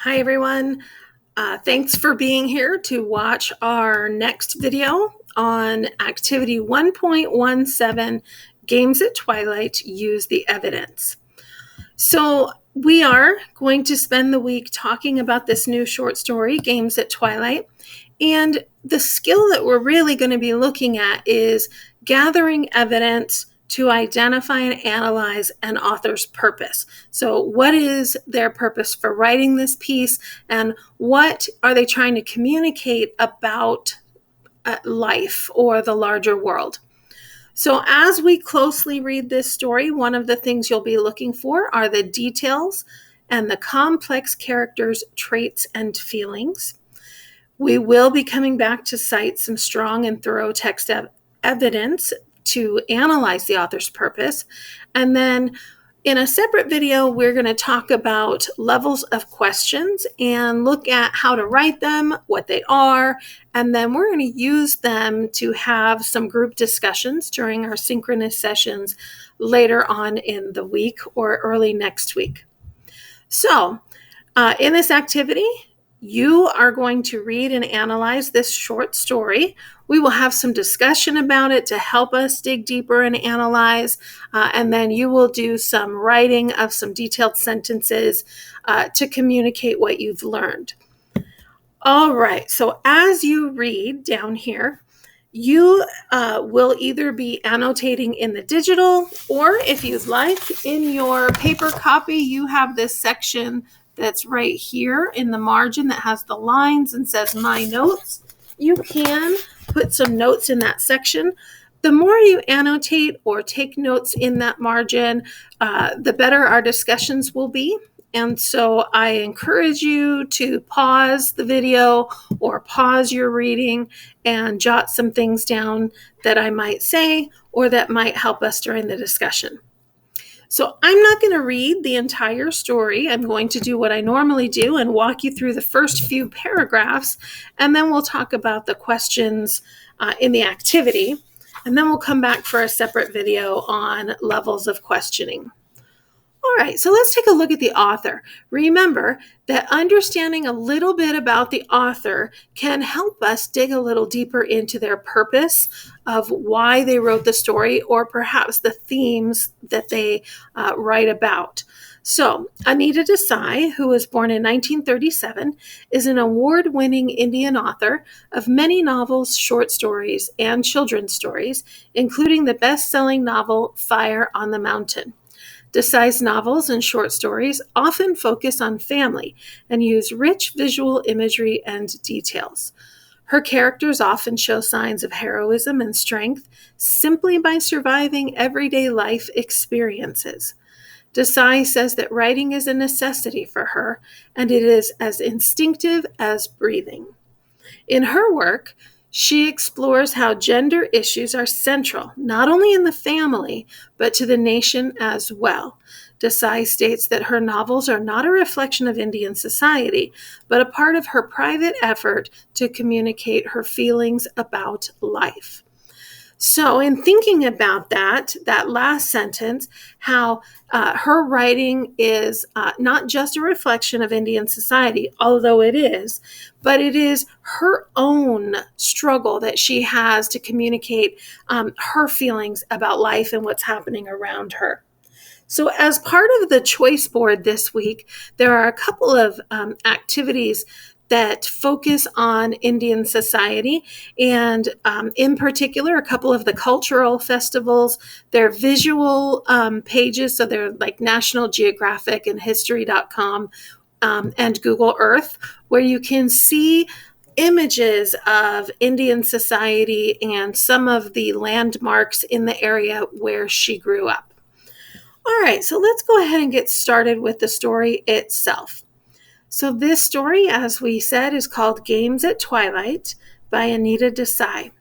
Hi, everyone. Thanks for being here to watch our next video on Activity 1.17, Games at Twilight, Use the Evidence. So we are going to spend the week talking about this new short story, Games at Twilight. And the skill that we're really going to be looking at is gathering evidence to identify and analyze an author's purpose. So what is their purpose for writing this piece, and what are they trying to communicate about life or the larger world? So as we closely read this story, one of the things you'll be looking for are the details and the complex characters' traits and feelings. We will be coming back to cite some strong and thorough text evidence to analyze the author's purpose. And then in a separate video, we're going to talk about levels of questions and look at how to write them, what they are, and then we're going to use them to have some group discussions during our synchronous sessions later on in the week or early next week. So, in this activity, you are going to read and analyze this short story. We will have some discussion about it to help us dig deeper and analyze, and then you will do some writing of some detailed sentences to communicate what you've learned. All right, so as you read down here, you will either be annotating in the digital, or if you'd like, in your paper copy, you have this section that's right here in the margin that has the lines and says My Notes. You can put some notes in that section. The more you annotate or take notes in that margin, the better our discussions will be. And so I encourage you to pause the video or pause your reading and jot some things down that I might say or that might help us during the discussion. So I'm not going to read the entire story. I'm going to do what I normally do and walk you through the first few paragraphs, and then we'll talk about the questions in the activity, and then we'll come back for a separate video on levels of questioning. All right, so let's take a look at the author. Remember that understanding a little bit about the author can help us dig a little deeper into their purpose of why they wrote the story, or perhaps the themes that they write about. So, Anita Desai, who was born in 1937, is an award-winning Indian author of many novels, short stories, and children's stories, including the best-selling novel Fire on the Mountain. Desai's novels and short stories often focus on family and use rich visual imagery and details. Her characters often show signs of heroism and strength simply by surviving everyday life experiences. Desai says that writing is a necessity for her, and it is as instinctive as breathing. In her work, she explores how gender issues are central, not only in the family, but to the nation as well. Desai states that her novels are not a reflection of Indian society, but a part of her private effort to communicate her feelings about life. So in thinking about that last sentence, how her writing is not just a reflection of Indian society, although it is, but it is her own struggle that she has to communicate her feelings about life and what's happening around her. So as part of the choice board this week, there are a couple of activities that focus on Indian society, and in particular, a couple of the cultural festivals. They're visual pages, so they're like National Geographic and History.com and Google Earth, where you can see images of Indian society and some of the landmarks in the area where she grew up. All right, so let's go ahead and get started with the story itself. So this story, as we said, is called Games at Twilight by Anita Desai.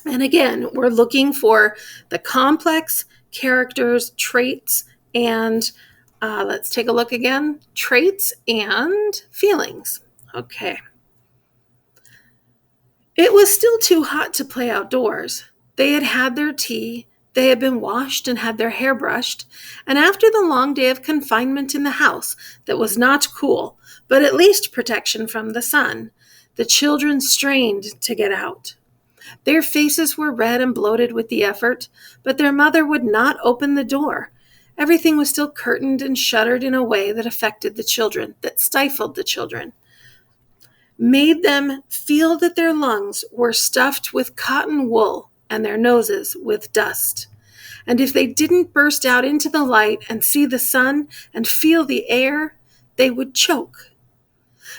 And again, we're looking for the complex characters, traits, and let's take a look again, traits and feelings. Okay. It was still too hot to play outdoors. They had had their tea, They had been washed and had their hair brushed, and after the long day of confinement in the house that was not cool, but at least protection from the sun, the children strained to get out. Their faces were red and bloated with the effort, but their mother would not open the door. Everything was still curtained and shuttered in a way that affected the children, that stifled the children, made them feel that their lungs were stuffed with cotton wool and their noses with dust. And if they didn't burst out into the light and see the sun and feel the air, they would choke.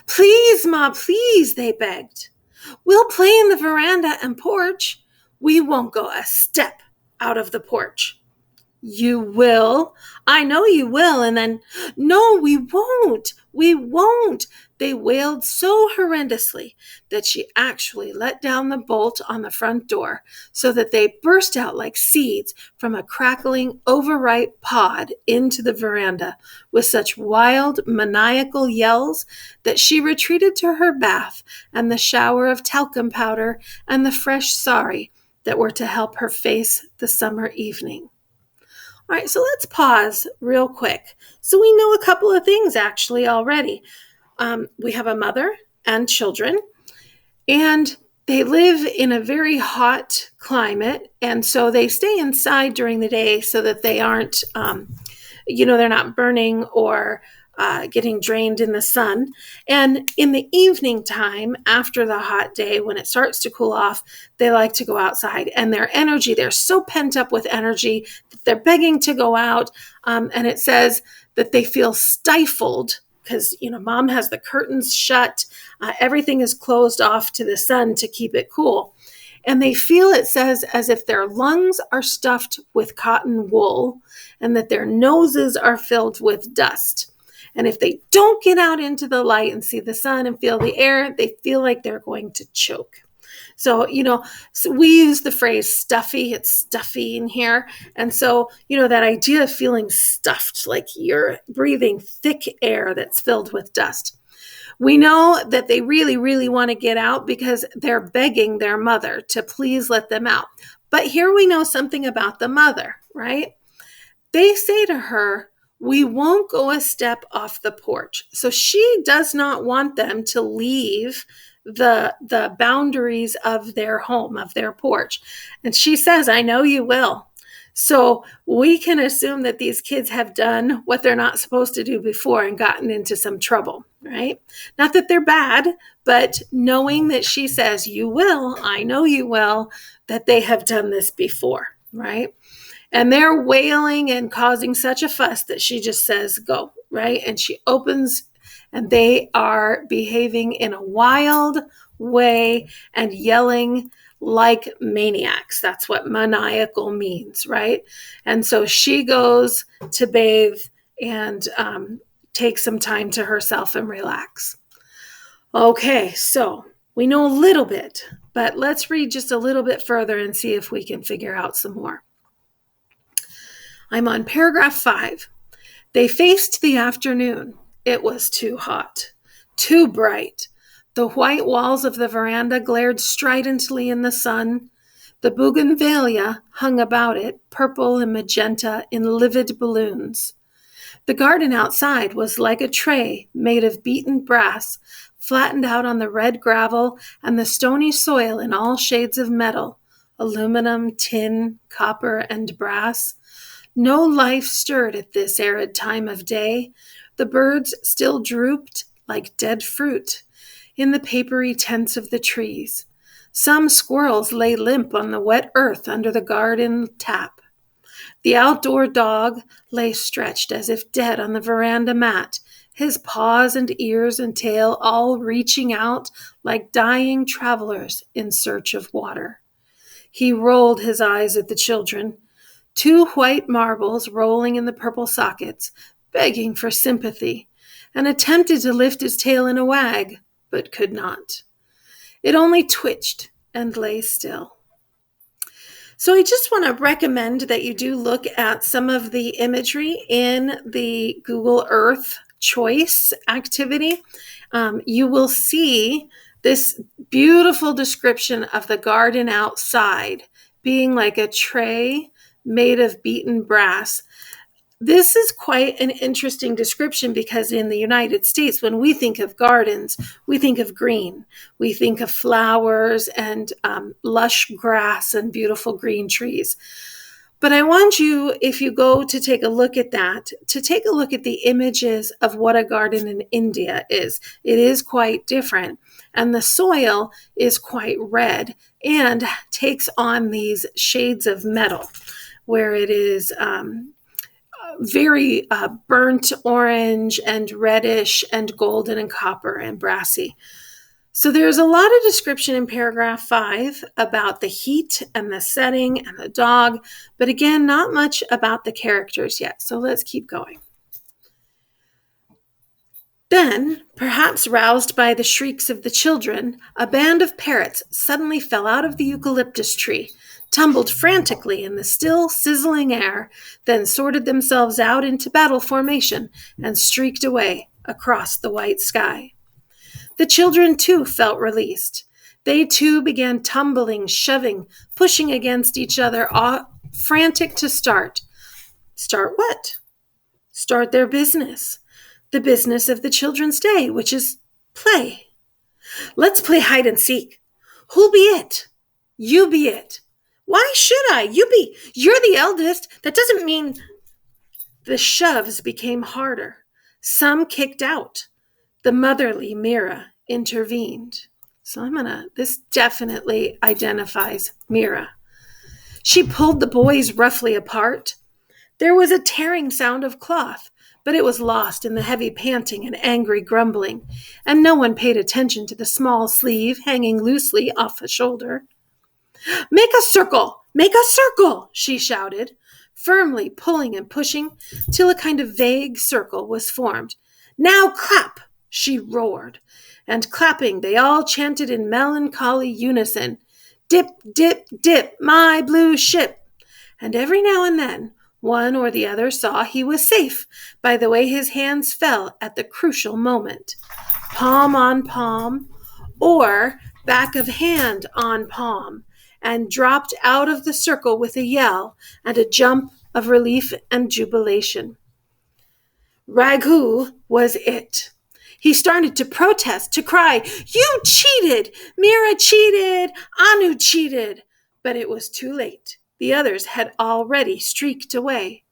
"Please, Ma, please," they begged. "We'll play in the veranda and porch. We won't go a step out of the porch." "You will. I know you will." And then, "No, we won't. We won't." They wailed so horrendously that she actually let down the bolt on the front door so that they burst out like seeds from a crackling, overripe pod into the veranda with such wild, maniacal yells that she retreated to her bath and the shower of talcum powder and the fresh sari that were to help her face the summer evening. All right, so let's pause real quick. So we know a couple of things actually already. We have a mother and children, and they live in a very hot climate, and so they stay inside during the day so that they aren't, they're not burning or getting drained in the sun. And in the evening time, after the hot day, when it starts to cool off, they like to go outside. And their energy, they're so pent up with energy that they're begging to go out. And it says that they feel stifled because, Mom has the curtains shut. Everything is closed off to the sun to keep it cool. And they feel, it says, as if their lungs are stuffed with cotton wool and that their noses are filled with dust. And if they don't get out into the light and see the sun and feel the air, they feel like they're going to choke. So, so we use the phrase stuffy. It's stuffy in here. And so, that idea of feeling stuffed, like you're breathing thick air that's filled with dust. We know that they really, really want to get out because they're begging their mother to please let them out. But here we know something about the mother, right? They say to her, "We won't go a step off the porch." So she does not want them to leave the boundaries of their home, of their porch. And she says, "I know you will." So we can assume that these kids have done what they're not supposed to do before and gotten into some trouble, right? Not that they're bad, but knowing that she says, "You will, I know you will," that they have done this before, right? And they're wailing and causing such a fuss that she just says, "Go," right? And she opens, and they are behaving in a wild way and yelling like maniacs. That's what maniacal means, right? And so she goes to bathe and take some time to herself and relax. Okay, so we know a little bit, but let's read just a little bit further and see if we can figure out some more. I'm on paragraph 5. They faced the afternoon. It was too hot, too bright. The white walls of the veranda glared stridently in the sun. The bougainvillea hung about it, purple and magenta in livid balloons. The garden outside was like a tray made of beaten brass, flattened out on the red gravel and the stony soil in all shades of metal, aluminum, tin, copper, and brass. No life stirred at this arid time of day. The birds still drooped like dead fruit in the papery tents of the trees. Some squirrels lay limp on the wet earth under the garden tap. The outdoor dog lay stretched as if dead on the veranda mat, his paws and ears and tail all reaching out like dying travelers in search of water. He rolled his eyes at the children, 2 white marbles rolling in the purple sockets, begging for sympathy, and attempted to lift his tail in a wag, but could not. It only twitched and lay still. So I just want to recommend that you do look at some of the imagery in the Google Earth choice activity. You will see this beautiful description of the garden outside being like a tray made of beaten brass. This is quite an interesting description because in the United States, when we think of gardens, we think of green. We think of flowers and lush grass and beautiful green trees. But I want you, if you go to take a look at that, to take a look at the images of what a garden in India is. It is quite different. And the soil is quite red and takes on these shades of metal, where it is very burnt orange and reddish and golden and copper and brassy. So there's a lot of description in paragraph 5 about the heat and the setting and the dog, but again, not much about the characters yet. So let's keep going. Then, perhaps roused by the shrieks of the children, a band of parrots suddenly fell out of the eucalyptus tree, tumbled frantically in the still, sizzling air, then sorted themselves out into battle formation and streaked away across the white sky. The children, too, felt released. They, too, began tumbling, shoving, pushing against each other, frantic to start. Start what? Start their business. The business of the children's day, which is play. Let's play hide and seek. Who'll be it? You be it. Why should I? You're the eldest. That doesn't mean. The shoves became harder. Some kicked out. The motherly Mira intervened. So this definitely identifies Mira. She pulled the boys roughly apart. There was a tearing sound of cloth, but it was lost in the heavy panting and angry grumbling, and no one paid attention to the small sleeve hanging loosely off a shoulder. Make a circle! Make a circle! She shouted, firmly pulling and pushing till a kind of vague circle was formed. Now clap! She roared, and clapping they all chanted in melancholy unison, Dip, dip, dip, my blue ship! And every now and then one or the other saw he was safe by the way his hands fell at the crucial moment, palm on palm, or back of hand on palm, and dropped out of the circle with a yell and a jump of relief and jubilation. Raghu was it. He started to protest, to cry, You cheated! Mira cheated! Anu cheated! But it was too late. The others had already streaked away.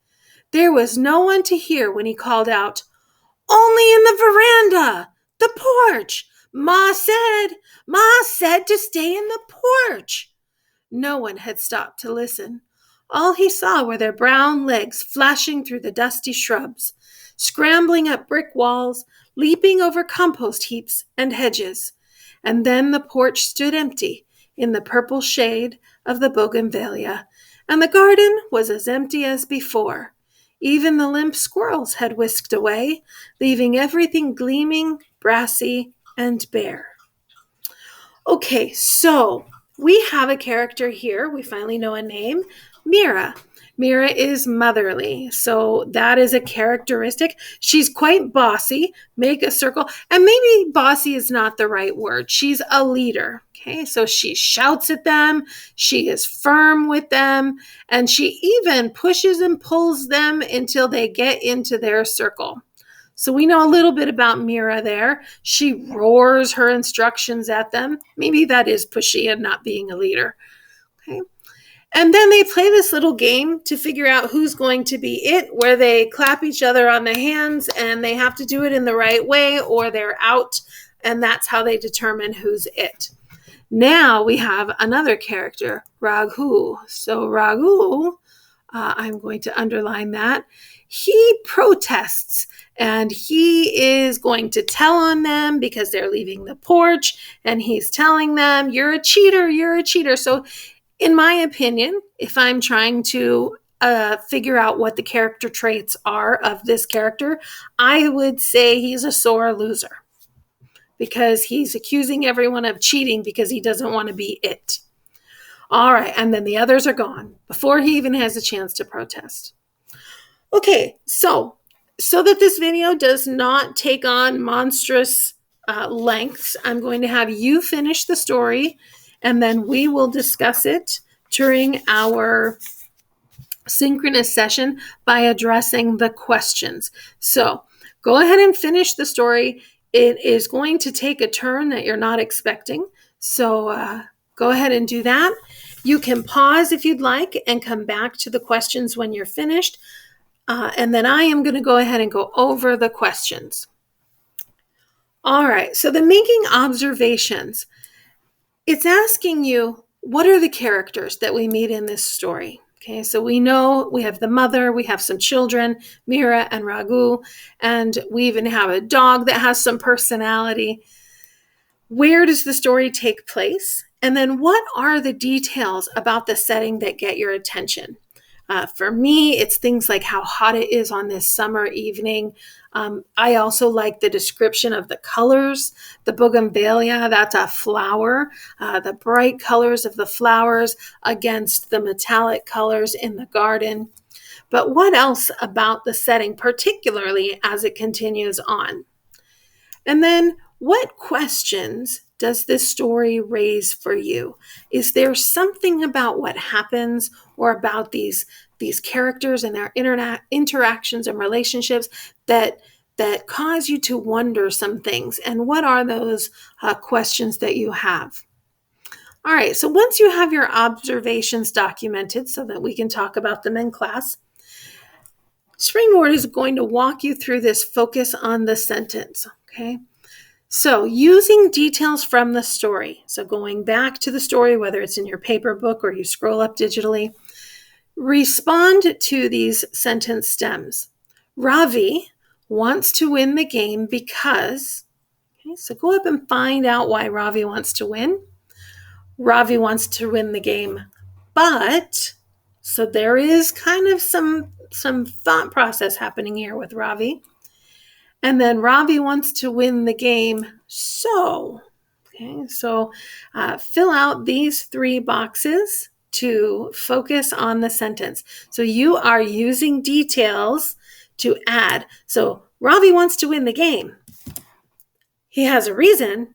There was no one to hear when he called out, Only in the veranda! The porch! Ma said to stay in the porch! No one had stopped to listen. All he saw were their brown legs flashing through the dusty shrubs, scrambling up brick walls, leaping over compost heaps and hedges. And then the porch stood empty in the purple shade of the bougainvillea, and the garden was as empty as before. Even the limp squirrels had whisked away, leaving everything gleaming, brassy, and bare. Okay, so we have a character here. We finally know a name, Mira. Mira is motherly, so that is a characteristic. She's quite bossy, make a circle, and maybe bossy is not the right word. She's a leader, okay? So she shouts at them, she is firm with them, and she even pushes and pulls them until they get into their circle. So we know a little bit about Mira there. She roars her instructions at them. Maybe that is pushy and not being a leader, okay? And then they play this little game to figure out who's going to be it, where they clap each other on the hands and they have to do it in the right way or they're out, and that's how they determine who's it. Now we have another character, Raghu. So Raghu, I'm going to underline that. He protests and he is going to tell on them because they're leaving the porch, and he's telling them, you're a cheater, you're a cheater. So in my opinion, if I'm trying to figure out what the character traits are of this character, I would say he's a sore loser because he's accusing everyone of cheating because he doesn't want to be it. All right, and then the others are gone before he even has a chance to protest. Okay, so that this video does not take on monstrous lengths, I'm going to have you finish the story, and then we will discuss it during our synchronous session by addressing the questions. So go ahead and finish the story. It is going to take a turn that you're not expecting. So go ahead and do that. You can pause if you'd like and come back to the questions when you're finished. And then I am going to go ahead and go over the questions. All right, so the making observations, it's asking you, what are the characters that we meet in this story? Okay, so we know we have the mother, we have some children, Mira and Raghu, and we even have a dog that has some personality. Where does the story take place? And then what are the details about the setting that get your attention? For me, it's things like how hot it is on this summer evening. I also like the description of the colors. The bougainvillea, that's a flower. The bright colors of the flowers against the metallic colors in the garden. But what else about the setting, particularly as it continues on? And then what questions does this story raise for you? Is there something about what happens or about these characters and their interactions and relationships that cause you to wonder some things? And what are those questions that you have? All right, so once you have your observations documented so that we can talk about them in class, Springboard is going to walk you through this focus on the sentence, okay? So using details from the story, so going back to the story, whether it's in your paper book or you scroll up digitally, respond to these sentence stems. Ravi wants to win the game because, okay, so go up and find out why Ravi wants to win. Ravi wants to win the game, but, so there is kind of some thought process happening here with Ravi. And then Ravi wants to win the game, so, okay, so fill out these 3 boxes to focus on the sentence. So you are using details to add. So Ravi wants to win the game. He has a reason,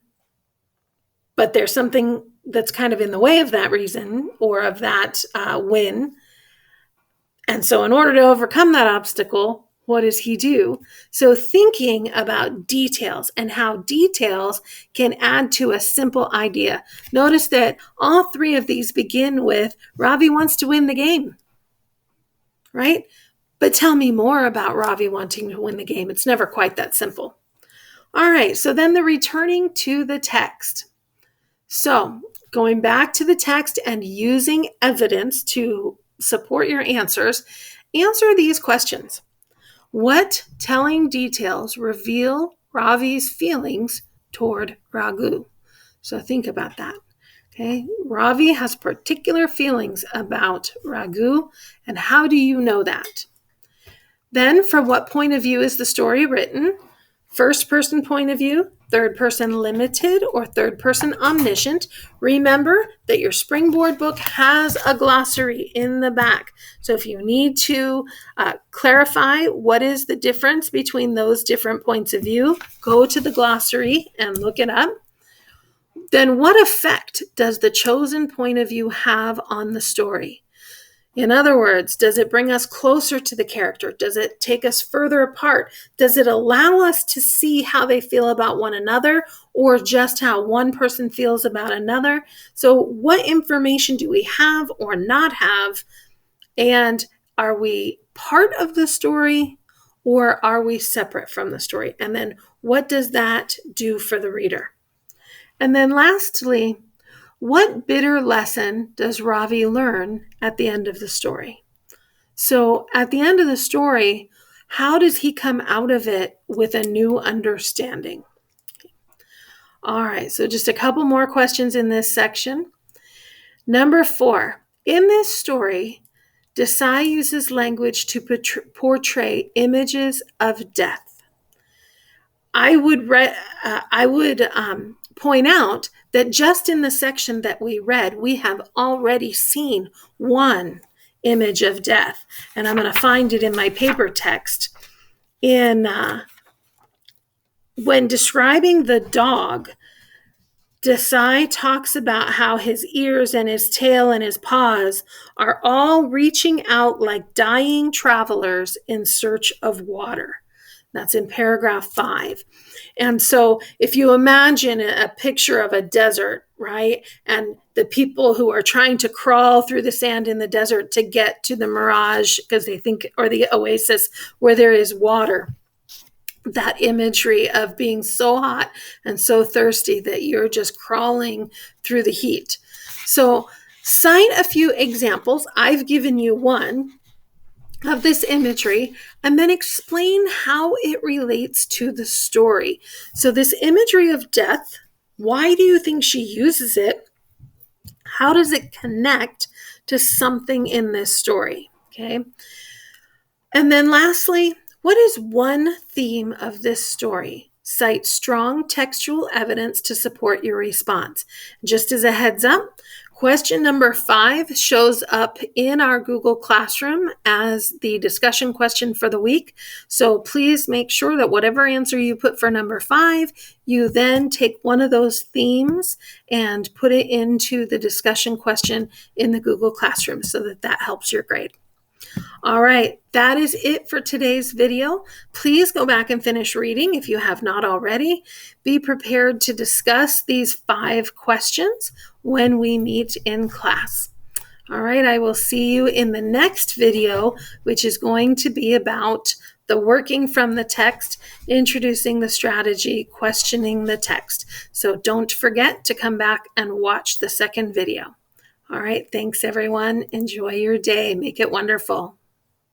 but there's something that's kind of in the way of that reason or of that win. And so in order to overcome that obstacle, what does he do? So thinking about details and how details can add to a simple idea. Notice that all 3 of these begin with Ravi wants to win the game, right? But tell me more about Ravi wanting to win the game. It's never quite that simple. All right, so then the returning to the text. So going back to the text and using evidence to support your answers, answer these questions. What telling details reveal Ravi's feelings toward Raghu? So think about that. Okay, Ravi has particular feelings about Raghu, and how do you know that? Then, from what point of view is the story written? First person point of view, third person limited, or third person omniscient. Remember that your Springboard book has a glossary in the back. So if you need to clarify what is the difference between those different points of view, go to the glossary and look it up. Then what effect does the chosen point of view have on the story? In other words, does it bring us closer to the character? Does it take us further apart? Does it allow us to see how they feel about one another or just how one person feels about another? So what information do we have or not have? And are we part of the story or are we separate from the story? And then what does that do for the reader? And then lastly, what bitter lesson does Ravi learn at the end of the story? So at the end of the story, how does he come out of it with a new understanding? All right, so just a couple more questions in this section. Number 4, in this story, Desai uses language to portray images of death. I would point out that just in the section that we read, we have already seen one image of death. And I'm going to find it in my paper text. When describing the dog, Desai talks about how his ears and his tail and his paws are all reaching out like dying travelers in search of water. That's in paragraph 5. And so if you imagine a picture of a desert, right? And the people who are trying to crawl through the sand in the desert to get to the mirage because they think, or the oasis where there is water. That imagery of being so hot and so thirsty that you're just crawling through the heat. So cite a few examples. I've given you one of this imagery, and then explain how it relates to the story. So this imagery of death, why do you think she uses it? How does it connect to something in this story? Okay. And then lastly, what is one theme of this story? Cite strong textual evidence to support your response. Just as a heads up, question number 5 shows up in our Google Classroom as the discussion question for the week. So please make sure that whatever answer you put for number 5, you then take one of those themes and put it into the discussion question in the Google Classroom so that that helps your grade. All right, that is it for today's video. Please go back and finish reading if you have not already. Be prepared to discuss these 5 questions when we meet in class. All right, I will see you in the next video, which is going to be about the working from the text, introducing the strategy, questioning the text. So don't forget to come back and watch the second video. All right, thanks everyone. Enjoy your day. Make it wonderful.